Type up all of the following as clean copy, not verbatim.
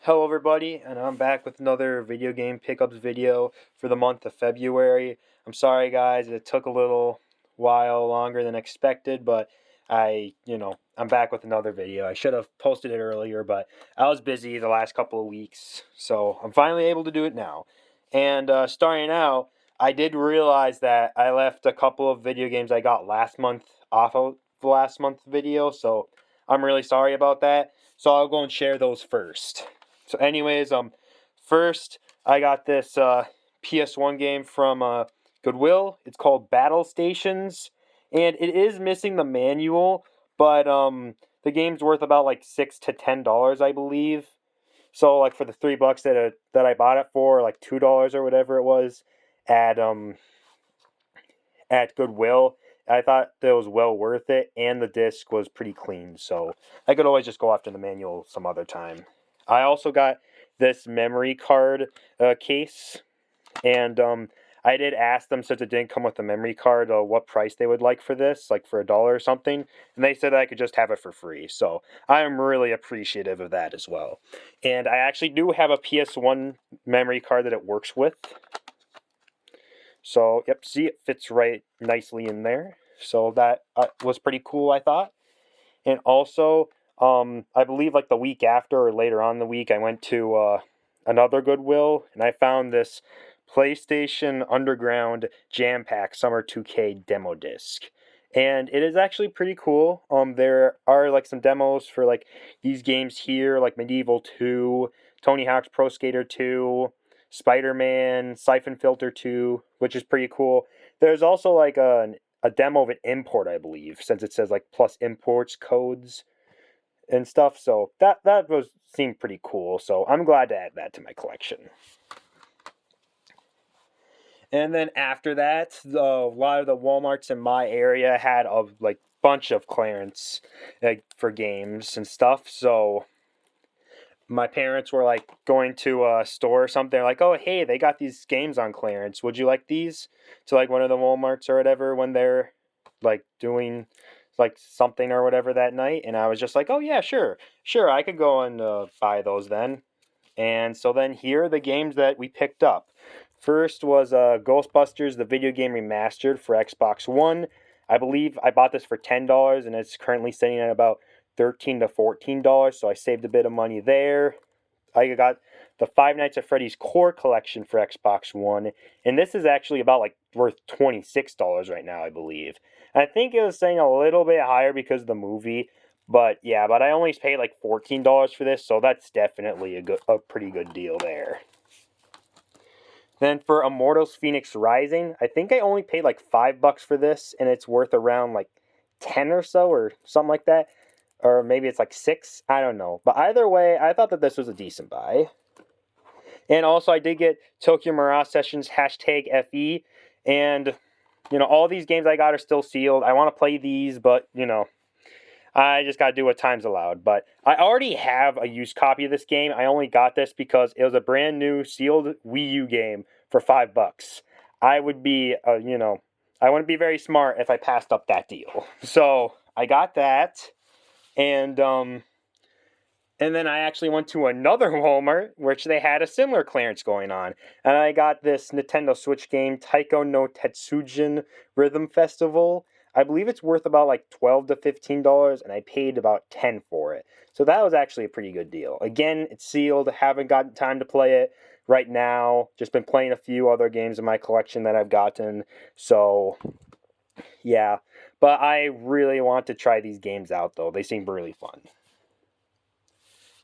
Hello everybody, and I'm back with another video game pickups video for the month of February. I'm sorry guys, it took a little while longer than expected, but I'm back with another video. I should have posted it earlier, but I was busy the last couple of weeks, so I'm finally able to do it now. And starting out, I did realize that I left a couple of video games I got last month off of the last month's video, so I'm really sorry about that. So I'll go and share those first. So anyways, first I got this PS1 game from Goodwill. It's called Battle Stations, and it is missing the manual, but the game's worth about like $6 to $10, I believe. So like for the $3 that I bought it for, like $2 or whatever it was at Goodwill, I thought that was well worth it, and the disc was pretty clean, so I could always just go after the manual some other time. I also got this memory card case, and I did ask them, since it didn't come with the memory card, what price they would like for this, like for $1 or something, and they said I could just have it for free, so I am really appreciative of that as well. And I actually do have a PS1 memory card that it works with. So, yep, see, it fits right nicely in there. So that was pretty cool, I thought. And also, I believe like the week after or later on in the week, I went to another Goodwill, and I found this PlayStation Underground Jam Pack Summer 2K demo disc. And it is actually pretty cool. There are like some demos for like these games here, like Medieval 2, Tony Hawk's Pro Skater 2, Spider-Man, Siphon Filter 2, which is pretty cool. There's also like a demo of an import, I believe, since it says like plus imports codes and stuff. So that seemed pretty cool. So I'm glad to add that to my collection. And then after that, a lot of the WalMarts in my area had a like bunch of clearance for games and stuff. So my parents were like going to a store or something. They're like, oh, hey, they got these games on clearance. Would you like these? To like one of the WalMarts or whatever when they're like doing like something or whatever that night. And I was just like, oh, yeah, sure. Sure, I could go and buy those then. And so then here are the games that we picked up. First was Ghostbusters, the video game remastered for Xbox One. I believe I bought this for $10, and it's currently sitting at about $13 to $14, so I saved a bit of money there. I got the Five Nights at Freddy's Core Collection for Xbox One, and this is actually about like worth $26 right now, I believe. I think it was saying a little bit higher because of the movie, but yeah, but I only paid like $14 for this, so that's definitely a pretty good deal there. Then for Immortals Phoenix Rising, I think I only paid like $5 for this, and it's worth around like 10 or so, or something like that. Or maybe it's like 6, I don't know. But either way, I thought that this was a decent buy. And also, I did get Tokyo Mirage Sessions #FE, and all these games I got are still sealed. I want to play these, but I just got to do what time's allowed. But I already have a used copy of this game. I only got this because it was a brand new sealed Wii U game for $5. I would be, I wouldn't be very smart if I passed up that deal. So I got that, and then I actually went to another Walmart, which they had a similar clearance going on. And I got this Nintendo Switch game, Taiko no Tetsujin Rhythm Festival. I believe it's worth about like $12 to $15, and I paid about 10 for it. So that was actually a pretty good deal. Again, it's sealed. Haven't gotten time to play it right now. Just been playing a few other games in my collection that I've gotten. So, yeah. But I really want to try these games out, though. They seem really fun.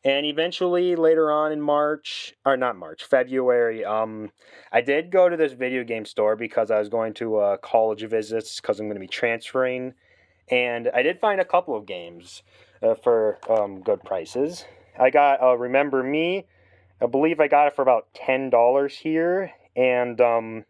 And eventually, later on in February, I did go to this video game store because I was going to college visits because I'm going to be transferring. And I did find a couple of games for good prices. I got Remember Me. I believe I got it for about $10 here. And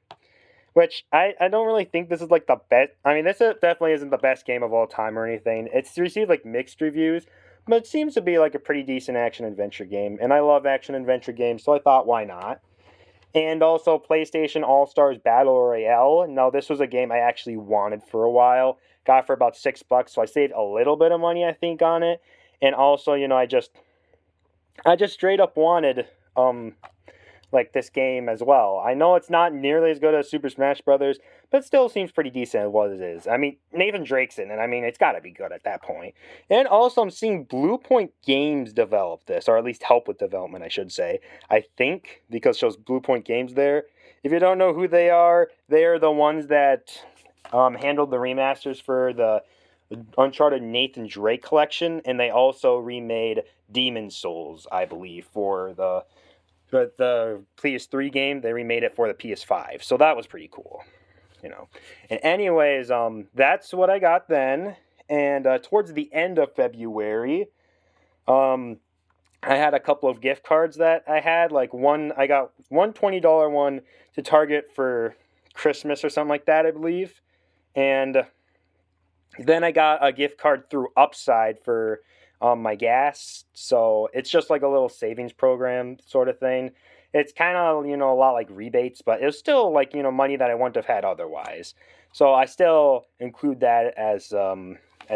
which I don't really think this is like the best. I mean, definitely isn't the best game of all time or anything. It's received like mixed reviews, but it seems to be like a pretty decent action adventure game. And I love action adventure games, so I thought, why not? And also PlayStation All Stars Battle Royale. Now, this was a game I actually wanted for a while. Got it for about $6, so I saved a little bit of money, I think, on it. And also, I just straight up wanted like this game as well. I know it's not nearly as good as Super Smash Brothers, but it still seems pretty decent at what it is. I mean, Nathan Drake's in it, and I mean, it's got to be good at that point. And also, I'm seeing Blue Point Games develop this, or at least help with development, I should say. I think, because it shows Blue Point Games there. If you don't know who they are the ones that handled the remasters for the Uncharted Nathan Drake collection, and they also remade Demon Souls, I believe, for the PS3 game. They remade it for the PS5, so that was pretty cool, you know. And anyways, that's what I got then. And towards the end of February, I had a couple of gift cards that I had. Like I got one $20 one to Target for Christmas or something like that, I believe. And then I got a gift card through Upside for my gas. So it's just like a little savings program sort of thing. It's kind of, a lot like rebates, but it was still like, money that I wouldn't have had otherwise. So I still include that as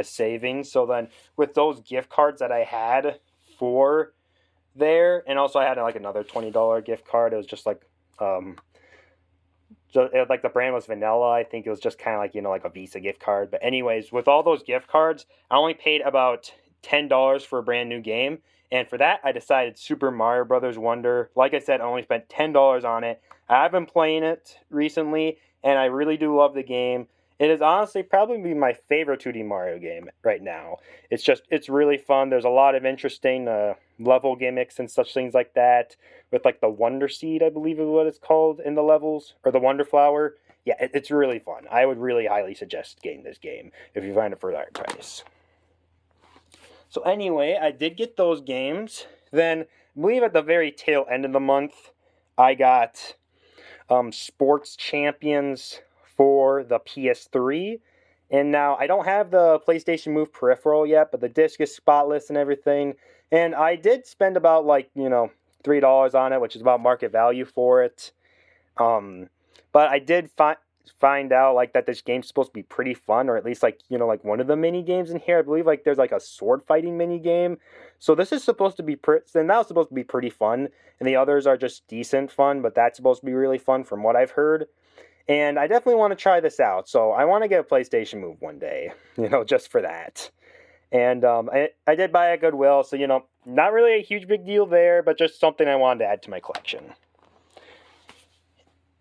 savings. So then with those gift cards that I had for there, and also I had like another $20 gift card. It was just like like the brand was vanilla. I think it was just kind of like, like a Visa gift card. But anyways, with all those gift cards, I only paid about $10 for a brand new game. And for that, I decided Super Mario Brothers Wonder. Like I said, I only spent $10 on it. I've been playing it recently, and I really do love the game. It is honestly probably my favorite 2D Mario game right now. It's really fun. There's a lot of interesting level gimmicks and such things like that. With like the Wonder Seed, I believe is what it's called in the levels, or the Wonder Flower. Yeah, it's really fun. I would really highly suggest getting this game if you find it for that price. So anyway, I did get those games. Then, I believe at the very tail end of the month, I got Sports Champions for the PS3. And now, I don't have the PlayStation Move peripheral yet, but the disc is spotless and everything. And I did spend about, like, $3 on it, which is about market value for it. But I did find out like that this game's supposed to be pretty fun, or at least like like one of the mini games in here. I believe like there's like a sword fighting mini game. So this is supposed to be and that was supposed to be pretty fun, and the others are just decent fun, but that's supposed to be really fun from what I've heard. And I definitely want to try this out. So I want to get a PlayStation Move one day, just for that. And I did buy a Goodwill, so not really a huge big deal there, but just something I wanted to add to my collection.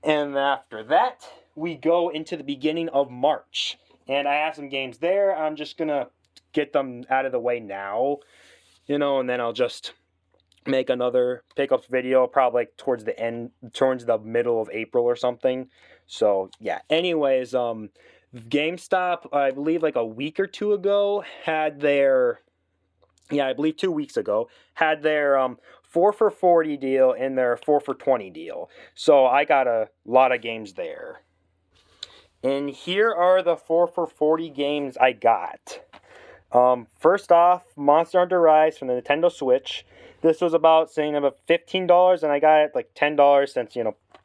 And after that, we go into the beginning of March. And I have some games there. I'm just going to get them out of the way now, and then I'll just make another pickups video probably towards the middle of April or something. So, yeah. Anyways, GameStop, I believe like a week or two ago, had their... Yeah, I believe 2 weeks ago, had their 4 for $40 deal and their 4 for $20 deal. So I got a lot of games there. And here are the 4 for $40 games I got. First off, Monster Hunter Rise from the Nintendo Switch. This was about $15, and I got it like $10 since,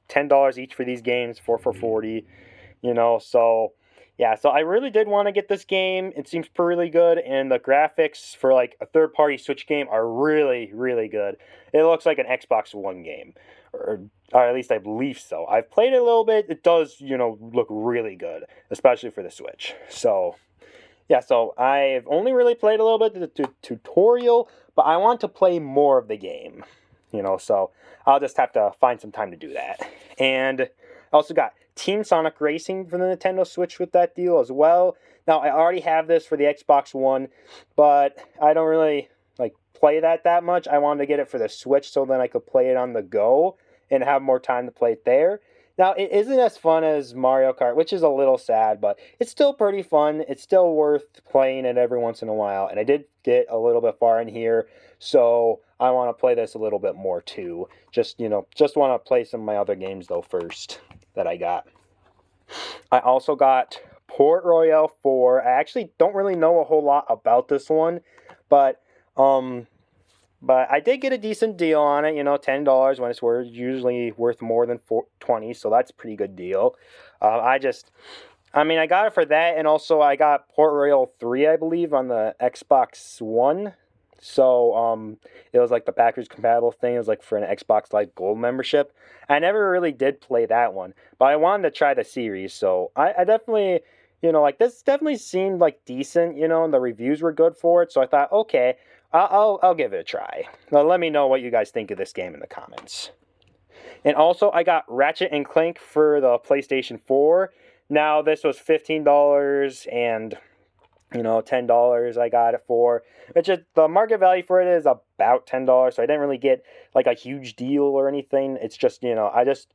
$10 each for these games, 4 for $40, so... Yeah, so I really did want to get this game. It seems really good, and the graphics for like a third-party Switch game are really, really good. It looks like an Xbox One game, or at least I believe so. I've played it a little bit. It does, look really good, especially for the Switch. So, yeah, so I've only really played a little bit of the tutorial, but I want to play more of the game, so I'll just have to find some time to do that. And I also got Team Sonic Racing for the Nintendo Switch with that deal as well. Now, I already have this for the Xbox One, but I don't really play that much. I wanted to get it for the Switch so then I could play it on the go and have more time to play it there. Now, it isn't as fun as Mario Kart, which is a little sad, but it's still pretty fun. It's still worth playing it every once in a while, and I did get a little bit far in here, so I want to play this a little bit more too. Just want to play some of my other games, though, first that I got. I also got Port Royale 4. I actually don't really know a whole lot about this one, but I did get a decent deal on it, $10 when it's usually worth more than $20, so that's a pretty good deal. I got it for that, and also I got Port Royale 3, I believe, on the Xbox One. So it was like the backwards compatible thing. It was like for an Xbox Live Gold membership. I never really did play that one, but I wanted to try the series. So I definitely, like this definitely seemed like decent, and the reviews were good for it. So I thought, okay, I'll give it a try. Now let me know what you guys think of this game in the comments. And also, I got Ratchet and Clank for the PlayStation 4. Now this was $15 and $10 I got it for. It's just the market value for it is about $10, so I didn't really get like a huge deal or anything. It's just, I just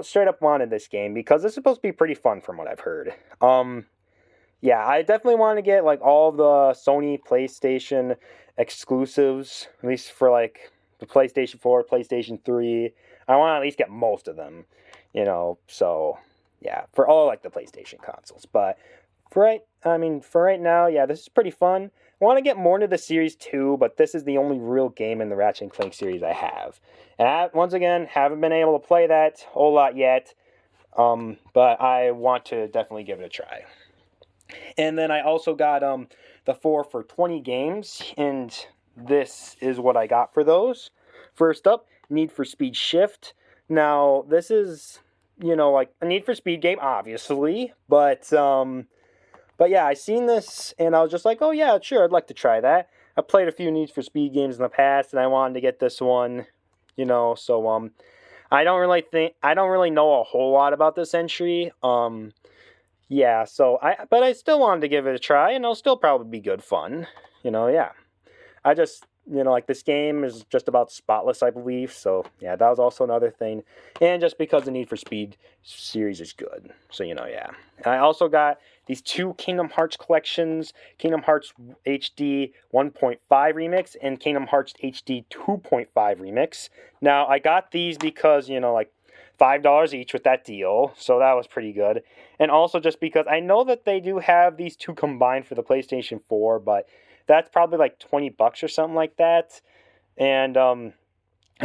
straight up wanted this game because it's supposed to be pretty fun from what I've heard. Yeah, I definitely want to get like all of the Sony PlayStation exclusives, at least for like the PlayStation 4, PlayStation 3. I want to at least get most of them, so yeah, for all like the PlayStation consoles. But for right now, yeah, this is pretty fun. I want to get more into the series too, but this is the only real game in the Ratchet and Clank series I have. And once again, haven't been able to play that a whole lot yet, but I want to definitely give it a try. And then I also got the 4 for 20 games, and this is what I got for those. First up, Need for Speed Shift. Now, this is, like a Need for Speed game, obviously, but yeah, I seen this, and I was just like, oh yeah, sure, I'd like to try that. I played a few Need for Speed games in the past, and I wanted to get this one, so I don't really know a whole lot about this entry. Yeah, but I still wanted to give it a try, and it'll still probably be good fun. Yeah. I just, like this game is just about Spotless, I believe. So, yeah, that was also another thing. And just because the Need for Speed series is good. So, yeah. And I also got these 2 Kingdom Hearts collections, Kingdom Hearts HD 1.5 Remix and Kingdom Hearts HD 2.5 Remix. Now, I got these because, like $5 each with that deal, so that was pretty good. And also just because I know that they do have these 2 combined for the PlayStation 4, but that's probably like $20 or something like that. And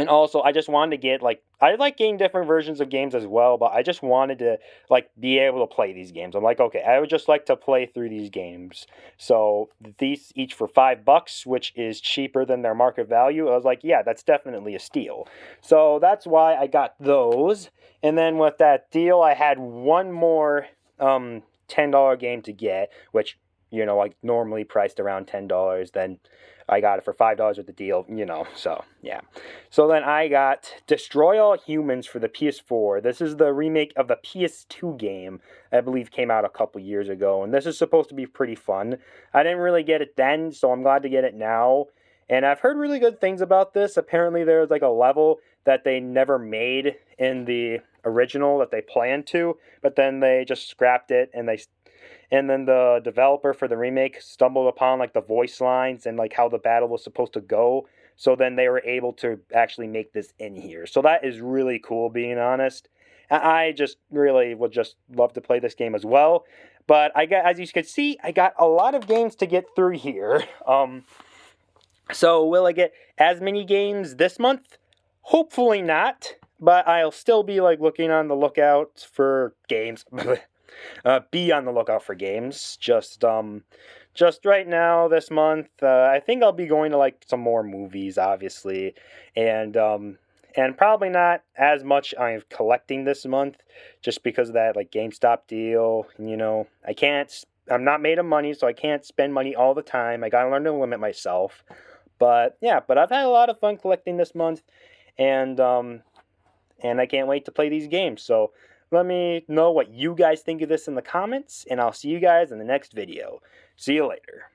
also I just wanted to get like I like getting different versions of games as well, but I just wanted to like be able to play these games. I'm like, okay, I would just like to play through these games. So these each for $5, which is cheaper than their market value. I was like, yeah, that's definitely a steal. So that's why I got those. And then with that deal, I had one more $10 game to get, which like normally priced around $10. Then I got it for $5 with the deal, so yeah. So then I got Destroy All Humans for the PS4. This is the remake of the PS2 game, I believe came out a couple years ago, and this is supposed to be pretty fun. I didn't really get it then, so I'm glad to get it now. And I've heard really good things about this. Apparently there's like a level that they never made in the original that they planned to, but then they just scrapped it and then the developer for the remake stumbled upon like the voice lines and like how the battle was supposed to go. So then they were able to actually make this in here. So that is really cool, being honest. I just really would just love to play this game as well. But as you can see, I got a lot of games to get through here. So will I get as many games this month? Hopefully not. But I'll still be like looking on the lookout for games. Be on the lookout for games. Just right now this month, I think I'll be going to like some more movies, obviously, and probably not as much I'm collecting this month, just because of that like GameStop deal. I'm not made of money, so I can't spend money all the time. I gotta learn to limit myself. But yeah, I've had a lot of fun collecting this month, and I can't wait to play these games. So let me know what you guys think of this in the comments, and I'll see you guys in the next video. See you later.